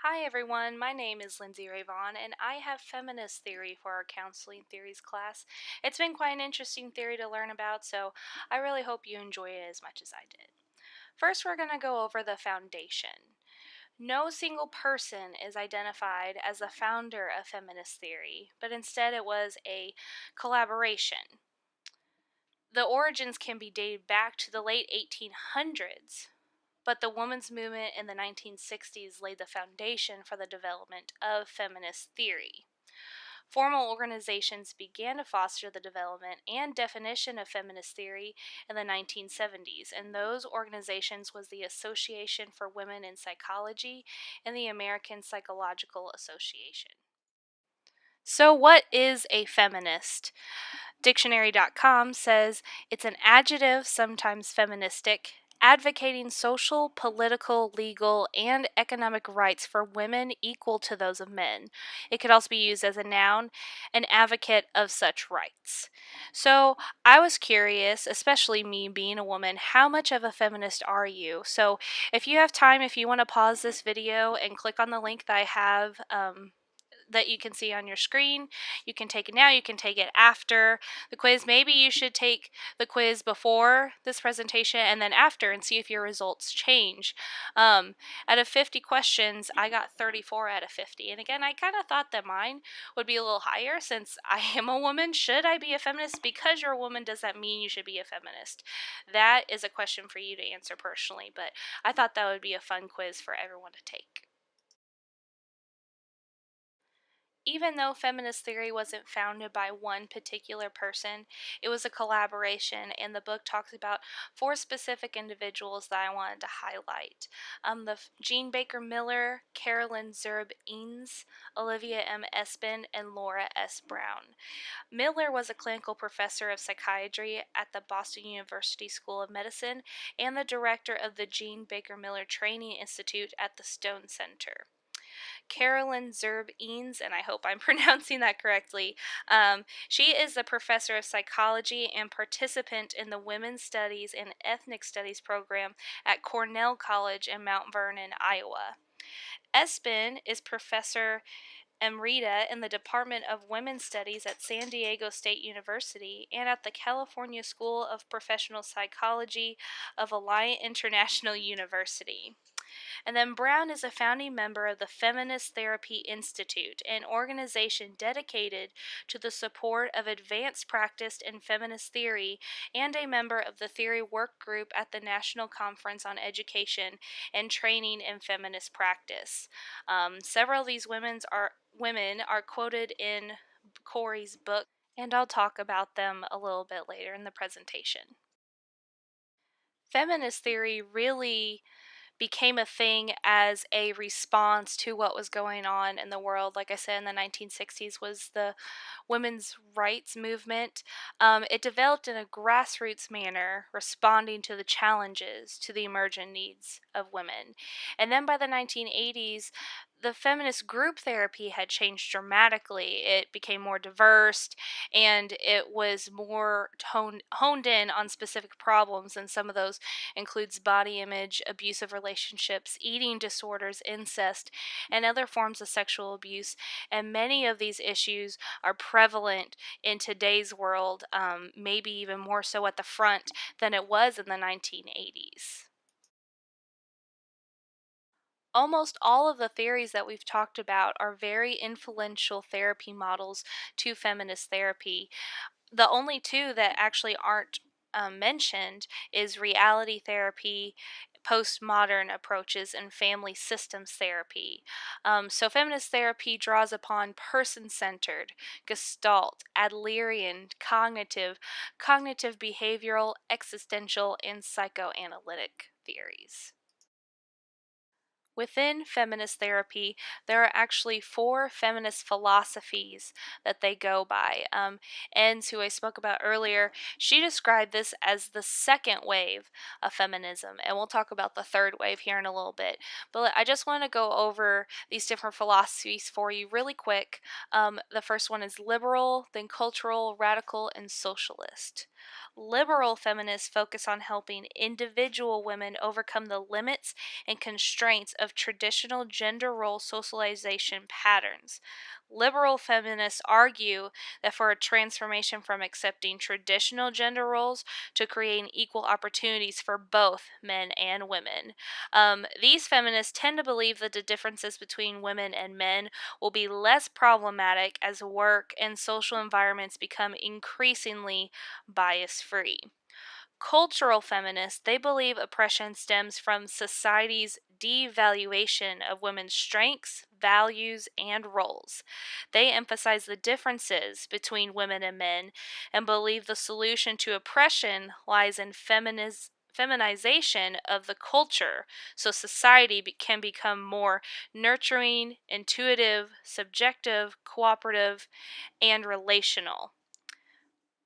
Hi everyone, my name is Lindsay Ravon and I have feminist theory for our counseling theories class. It's been quite an interesting theory to learn about, so I really hope you enjoy it as much as I did. First, we're going to go over the foundation. No single person is identified as the founder of feminist theory, but instead it was a collaboration. The origins can be dated back to the late 1800s, but the women's movement in the 1960s laid the foundation for the development of feminist theory. Formal organizations began to foster the development and definition of feminist theory in the 1970s, and those organizations was the Association for Women in Psychology and the American Psychological Association. So, what is a feminist? Dictionary.com says it's an adjective, sometimes feministic, advocating social, political, legal, and economic rights for women equal to those of men. It could also be used as a noun, an advocate of such rights. So I was curious, especially me being a woman, how much of a feminist are you? So if you have time, if you want to pause this video and click on the link that I have, that you can see on your screen. You can take it now, you can take it after the quiz. Maybe you should take the quiz before this presentation and then after and see if your results change. Out of 50 questions, I got 34 out of 50. And again, I kind of thought that mine would be a little higher since I am a woman. Should I be a feminist? Because you're a woman, does that mean you should be a feminist? That is a question for you to answer personally, but I thought that would be a fun quiz for everyone to take. Even though feminist theory wasn't founded by one particular person, it was a collaboration, and the book talks about four specific individuals that I wanted to highlight. Jean Baker Miller, Carolyn Zerb Eanes, Olivia M. Espin, and Laura S. Brown. Miller was a clinical professor of psychiatry at the Boston University School of Medicine and the director of the Jean Baker Miller Training Institute at the Stone Center. Carolyn Zerb Eanes, and I hope I'm pronouncing that correctly. She is a professor of psychology and participant in the Women's Studies and Ethnic Studies program at Cornell College in Mount Vernon, Iowa. Espin is professor emerita in the Department of Women's Studies at San Diego State University and at the California School of Professional Psychology of Alliant International University. And then Brown is a founding member of the Feminist Therapy Institute, an organization dedicated to the support of advanced practice in feminist theory, and a member of the theory work group at the National Conference on Education and Training in Feminist Practice. Several of these women are quoted in Corey's book, and I'll talk about them a little bit later in the presentation. Feminist theory really became a thing as a response to what was going on in the world. Like I said, in the 1960s was the women's rights movement. It developed in a grassroots manner, responding to the challenges to the emergent needs of women. And then by the 1980s, the feminist group therapy had changed dramatically. It became more diverse and it was more honed in on specific problems, and some of those includes body image, abusive relationships, eating disorders, incest, and other forms of sexual abuse. And many of these issues are prevalent in today's world, maybe even more so at the front than it was in the 1980s. Almost all of the theories that we've talked about are very influential therapy models to feminist therapy. The only two that actually aren't mentioned is reality therapy, postmodern approaches, and family systems therapy. So feminist therapy draws upon person-centered, gestalt, Adlerian, cognitive behavioral, existential, and psychoanalytic theories. Within feminist therapy, there are actually four feminist philosophies that they go by. Enns, who I spoke about earlier, she described this as the second wave of feminism, and we'll talk about the third wave here in a little bit. But I just want to go over these different philosophies for you really quick. The first one is liberal, then cultural, radical, and socialist. Liberal feminists focus on helping individual women overcome the limits and constraints of traditional gender role socialization patterns. Liberal feminists argue that for a transformation from accepting traditional gender roles to creating equal opportunities for both men and women. These feminists tend to believe that the differences between women and men will be less problematic as work and social environments become increasingly bias free. Cultural feminists, they believe oppression stems from society's devaluation of women's strengths, values, and roles. They emphasize the differences between women and men and believe the solution to oppression lies in feminization of the culture so society can become more nurturing, intuitive, subjective, cooperative, and relational.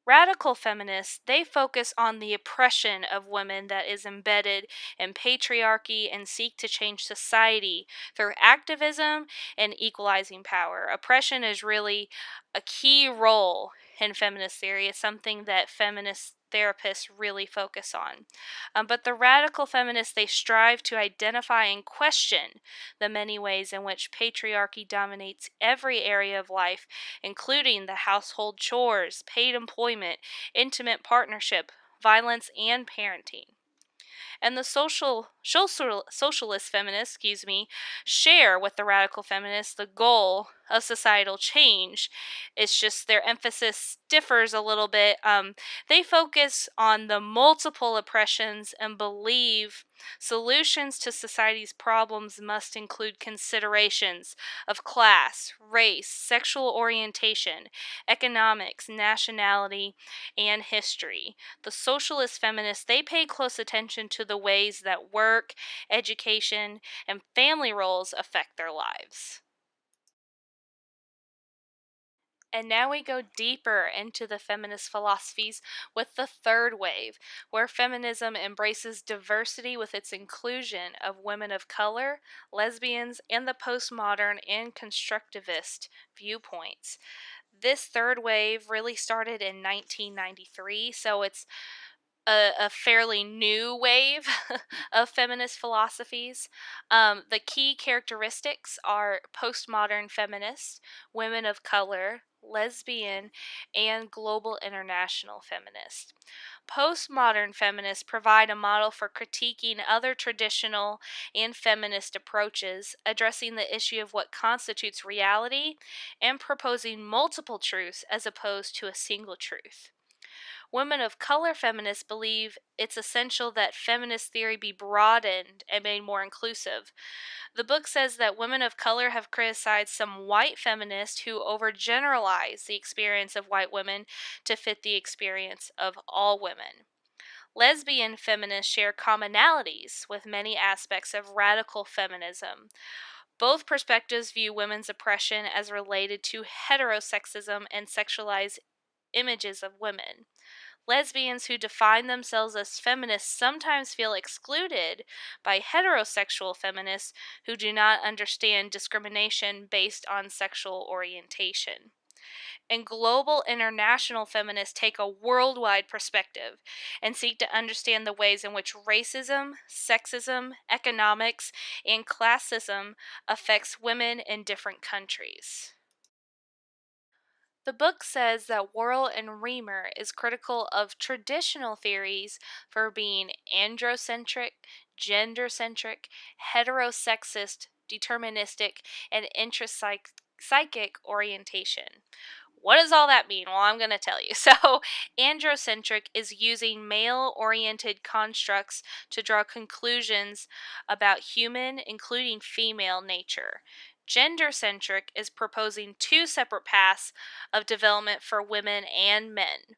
Radical feminists, they focus on the oppression of women that is embedded in patriarchy and seek to change society through activism and equalizing power. Oppression is really a key role in feminist theory. It's something that feminist therapists really focus on. But the radical feminists, they strive to identify and question the many ways in which patriarchy dominates every area of life, including the household chores, paid employment, intimate partnership, violence, and parenting. And the socialist feminists, share with the radical feminists the goal of societal change. It's just their emphasis differs a little bit. They focus on the multiple oppressions and believe solutions to society's problems must include considerations of class, race, sexual orientation, economics, nationality, and history. The socialist feminists, they pay close attention to the ways that work, education, and family roles affect their lives. And now we go deeper into the feminist philosophies with the third wave, where feminism embraces diversity with its inclusion of women of color, lesbians, and the postmodern and constructivist viewpoints. This third wave really started in 1993, so it's a fairly new wave of feminist philosophies. The key characteristics are postmodern feminists, women of color, lesbian, and global international feminists. Postmodern feminists provide a model for critiquing other traditional and feminist approaches, addressing the issue of what constitutes reality, and proposing multiple truths as opposed to a single truth. Women of color feminists believe it's essential that feminist theory be broadened and made more inclusive. The book says that women of color have criticized some white feminists who overgeneralize the experience of white women to fit the experience of all women. Lesbian feminists share commonalities with many aspects of radical feminism. Both perspectives view women's oppression as related to heterosexism and sexualized images of women. Lesbians who define themselves as feminists sometimes feel excluded by heterosexual feminists who do not understand discrimination based on sexual orientation. And global international feminists take a worldwide perspective and seek to understand the ways in which racism, sexism, economics, and classism affects women in different countries. The book says that Worrell and Reamer is critical of traditional theories for being androcentric, gender-centric, heterosexist, deterministic, and psychic orientation. What does all that mean? Well, I'm going to tell you. So, androcentric is using male oriented constructs to draw conclusions about human, including female, nature. Gender centric is proposing two separate paths of development for women and men.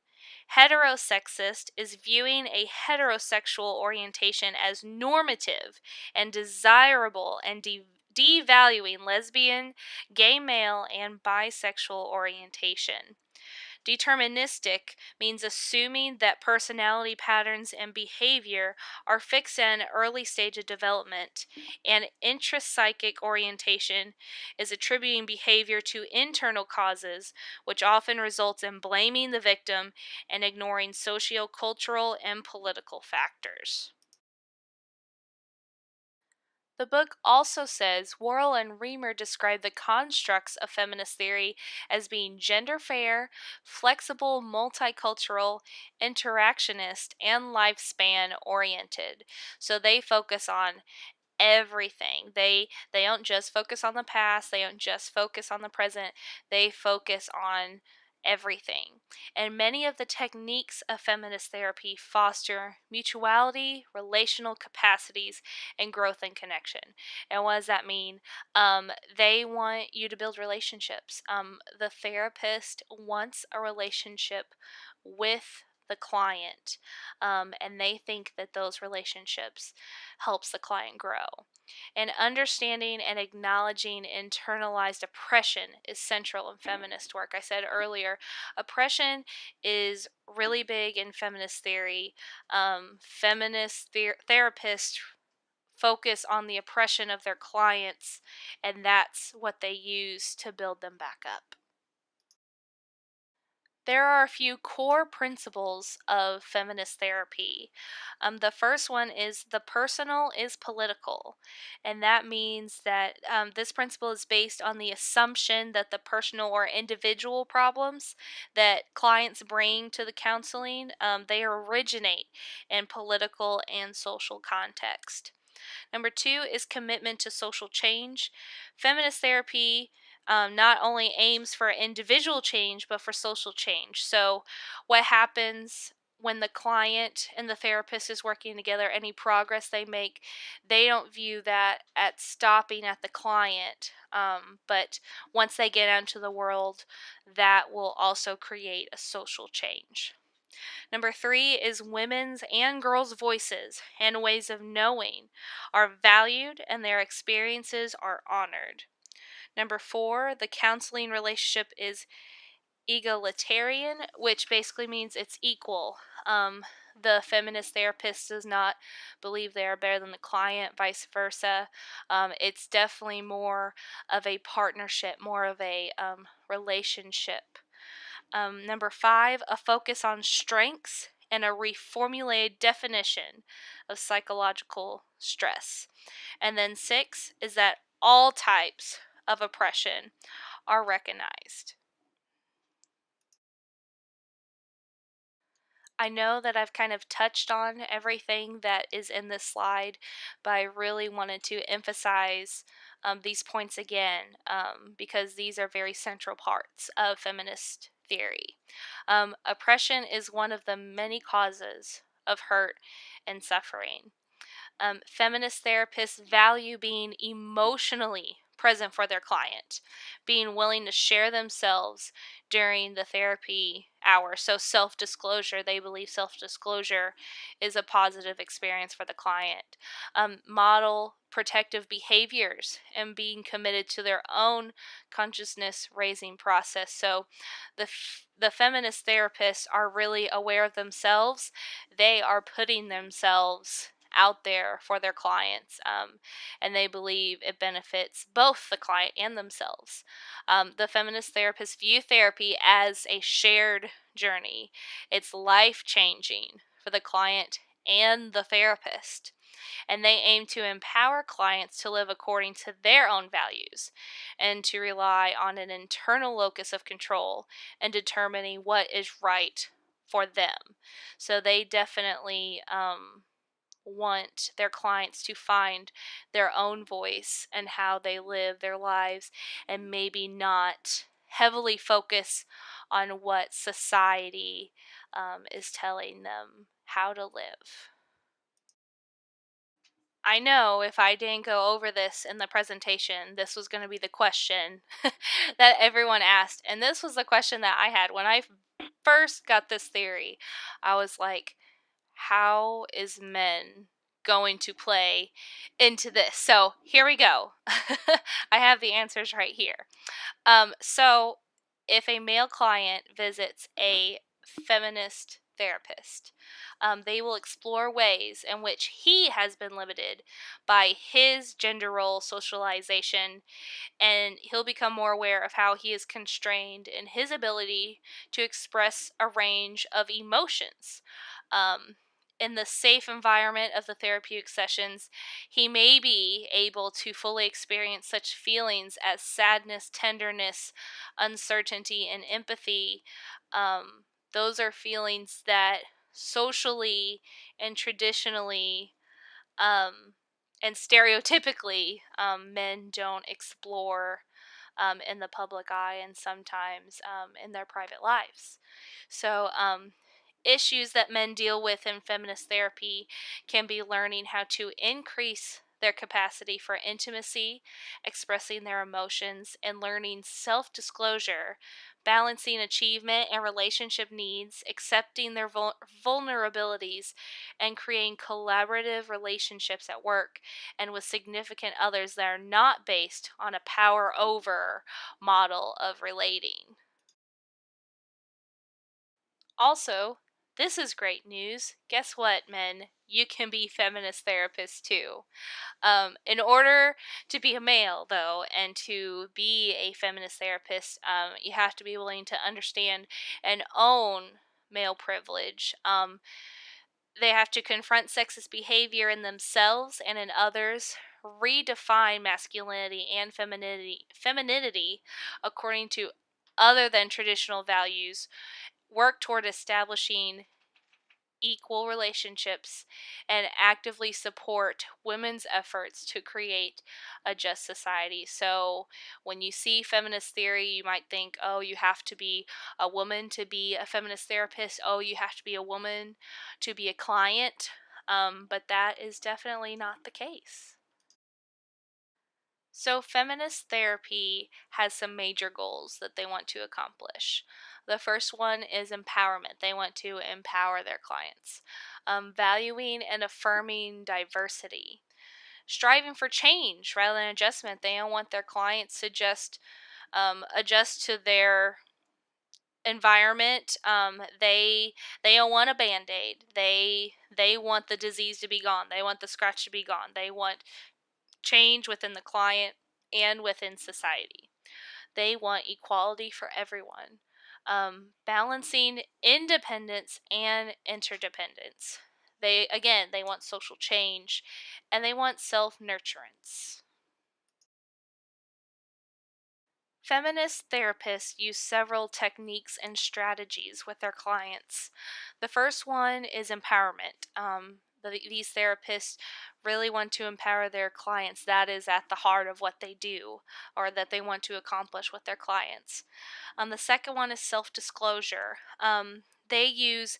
Heterosexist is viewing a heterosexual orientation as normative and desirable and devaluing lesbian, gay male, and bisexual orientation. Deterministic means assuming that personality patterns and behavior are fixed at an early stage of development, and intrapsychic orientation is attributing behavior to internal causes, which often results in blaming the victim and ignoring socio-cultural and political factors. The book also says Worrell and Reamer describe the constructs of feminist theory as being gender fair, flexible, multicultural, interactionist, and lifespan oriented. So they focus on everything. They don't just focus on the past, they don't just focus on the present, they focus on everything. And many of the techniques of feminist therapy foster mutuality, relational capacities, and growth and connection. And what does that mean? They want you to build relationships. The therapist wants a relationship with the client, and they think that those relationships helps the client grow. And understanding and acknowledging internalized oppression is central in feminist work. I said earlier, oppression is really big in feminist theory. Therapists focus on the oppression of their clients, and that's what they use to build them back up. There are a few core principles of feminist therapy. The first one is the personal is political, and that means that this principle is based on the assumption that the personal or individual problems that clients bring to the counseling, they originate in political and social context. Number two is commitment to social change. Feminist therapy not only aims for individual change, but for social change. So, what happens when the client and the therapist is working together, any progress they make, they don't view that at stopping at the client. But once they get out into the world, that will also create a social change. Number three is women's and girls' voices and ways of knowing are valued and their experiences are honored. Number four, the counseling relationship is egalitarian, which basically means it's equal. The feminist therapist does not believe they are better than the client, vice versa. It's definitely more of a partnership, more of a relationship. Number five, a focus on strengths and a reformulated definition of psychological stress. And then six is that all types of oppression are recognized. I know that I've kind of touched on everything that is in this slide, but I really wanted to emphasize these points again because these are very central parts of feminist theory. Oppression is one of the many causes of hurt and suffering. Feminist therapists value being emotionally present for their client, being willing to share themselves during the therapy hour. So, self disclosure, they believe self disclosure is a positive experience for the client. Model protective behaviors and being committed to their own consciousness raising process. So, the feminist therapists are really aware of themselves. They are putting themselves out there for their clients, and they believe it benefits both the client and themselves. The feminist therapists view therapy as a shared journey. It's life changing for the client and the therapist, and they aim to empower clients to live according to their own values and to rely on an internal locus of control and determining what is right for them. So they definitely want their clients to find their own voice and how they live their lives, and maybe not heavily focus on what society is telling them how to live. I know if I didn't go over this in the presentation, this was going to be the question that everyone asked. And this was the question that I had when I first got this theory. I was like, how is men going to play into this? So here we go. I have the answers right here. So if a male client visits a feminist therapist, they will explore ways in which he has been limited by his gender role socialization, and he'll become more aware of how he is constrained in his ability to express a range of emotions. Um, in the safe environment of the therapeutic sessions, he may be able to fully experience such feelings as sadness, tenderness, uncertainty, and empathy. Um, those are feelings that socially and traditionally um, and stereotypically, men don't explore in the public eye, and sometimes in their private lives. So, issues that men deal with in feminist therapy can be learning how to increase their capacity for intimacy, expressing their emotions, and learning self disclosure, balancing achievement and relationship needs, accepting their vulnerabilities, and creating collaborative relationships at work and with significant others that are not based on a power over model of relating. Also, this is great news. Guess what, men? You can be feminist therapists too. In order to be a male, though, and to be a feminist therapist, you have to be willing to understand and own male privilege. They have to confront sexist behavior in themselves and in others, redefine masculinity and femininity according to other than traditional values, work toward establishing equal relationships, and actively support women's efforts to create a just society. So, when you see feminist theory, you might think, oh, you have to be a woman to be a feminist therapist. Oh, you have to be a woman to be a client. But that is definitely not the case. So, feminist therapy has some major goals that they want to accomplish. The first one is empowerment. They want to empower their clients, valuing and affirming diversity, striving for change rather than adjustment. They don't want their clients to just adjust to their environment. They don't want a band-aid. They want the disease to be gone. They want the scratch to be gone. They want change within the client and within society. They want equality for everyone, balancing independence and interdependence. They want social change, and they want self-nurturance. Feminist therapists use several techniques and strategies with their clients. The first one is empowerment. These therapists really want to empower their clients. That is at the heart of what they do or that they want to accomplish with their clients. The second one is self disclosure. They use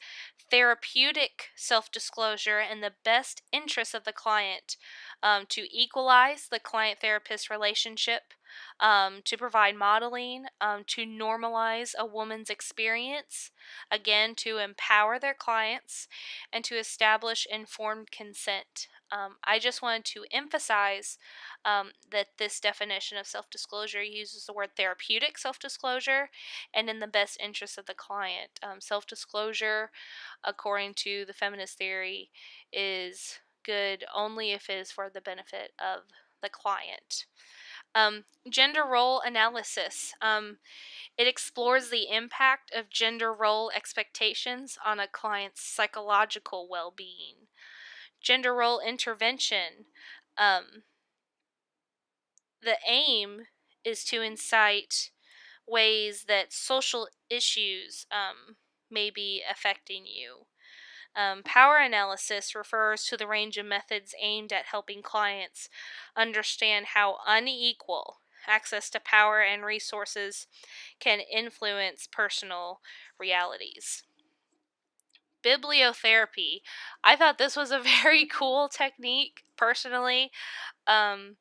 therapeutic self disclosure in the best interest of the client, to equalize the client therapist relationship, to provide modeling, to normalize a woman's experience, again, to empower their clients, and to establish informed consent. I just wanted to emphasize that this definition of self disclosure uses the word therapeutic self disclosure and in the best interest of the client. Self disclosure, according to the feminist theory, is good only if it is for the benefit of the client. Gender role analysis. It explores the impact of gender role expectations on a client's psychological well being. Gender role intervention. Um, the aim is to incite ways that social issues may be affecting you. Power analysis refers to the range of methods aimed at helping clients understand how unequal access to power and resources can influence personal realities. Bibliotherapy. I thought this was a very cool technique, personally. Um,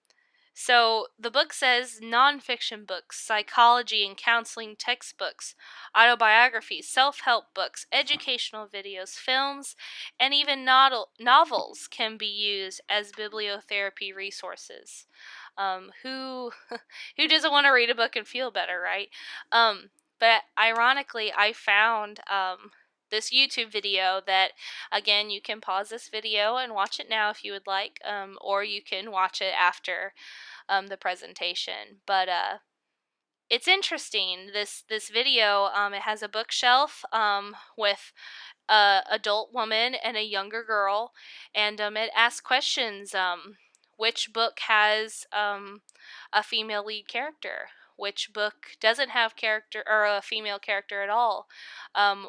so the book says nonfiction books, psychology and counseling textbooks, autobiographies, self help books, educational videos, films, and even novels can be used as bibliotherapy resources. Who who doesn't want to read a book and feel better, right? But ironically, I found this YouTube video that, again, you can pause this video and watch it now if you would like, or you can watch it after the presentation. But it's interesting. This video, it has a bookshelf with a adult woman and a younger girl, and it asks questions. Which book has a female lead character? Which book doesn't have character or a female character at all?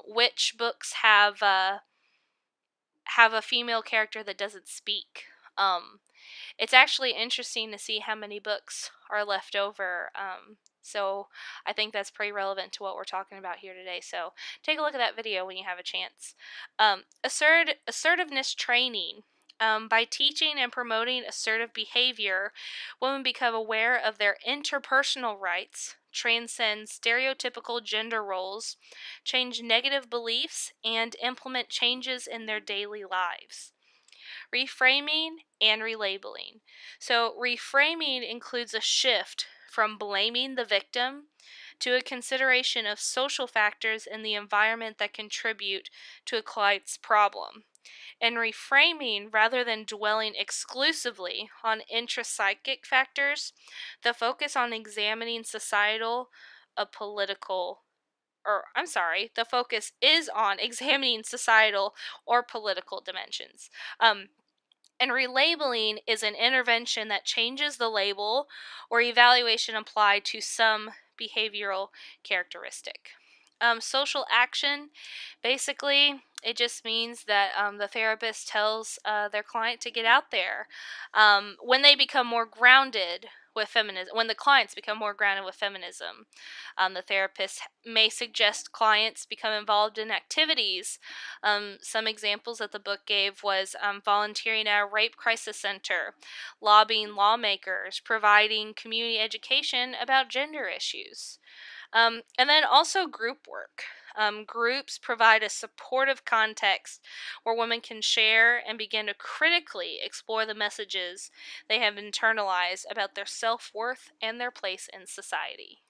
Which books have a female character that doesn't speak? It's actually interesting to see how many books are left over. So I think that's pretty relevant to what we're talking about here today. So take a look at that video when you have a chance. Assertiveness training. By teaching and promoting assertive behavior, women become aware of their interpersonal rights, transcend stereotypical gender roles, change negative beliefs, and implement changes in their daily lives. Reframing and relabeling. So, reframing includes a shift from blaming the victim to a consideration of social factors in the environment that contribute to a client's problem. And reframing, rather than dwelling exclusively on intrapsychic factors, the focus on examining societal, political, or I'm sorry, the focus is on examining societal or political dimensions. And relabeling is an intervention that changes the label or evaluation applied to some behavioral characteristic. Social action, basically, it just means that the therapist tells their client to get out there. When they become more grounded with feminism, when the clients become more grounded with feminism, the therapist may suggest clients become involved in activities. Some examples that the book gave was volunteering at a rape crisis center, lobbying lawmakers, providing community education about gender issues. And then also group work. Groups provide a supportive context where women can share and begin to critically explore the messages they have internalized about their self-worth and their place in society.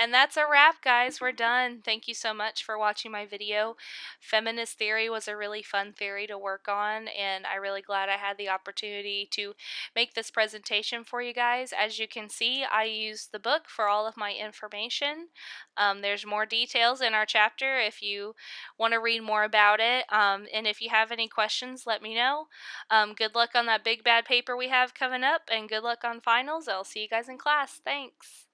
And that's a wrap, guys. We're done. Thank you so much for watching my video. Feminist theory was a really fun theory to work on, and I'm really glad I had the opportunity to make this presentation for you guys. As you can see, I used the book for all of my information. There's more details in our chapter if you want to read more about it. And if you have any questions, let me know. Good luck on that big bad paper we have coming up, and good luck on finals. I'll see you guys in class. Thanks.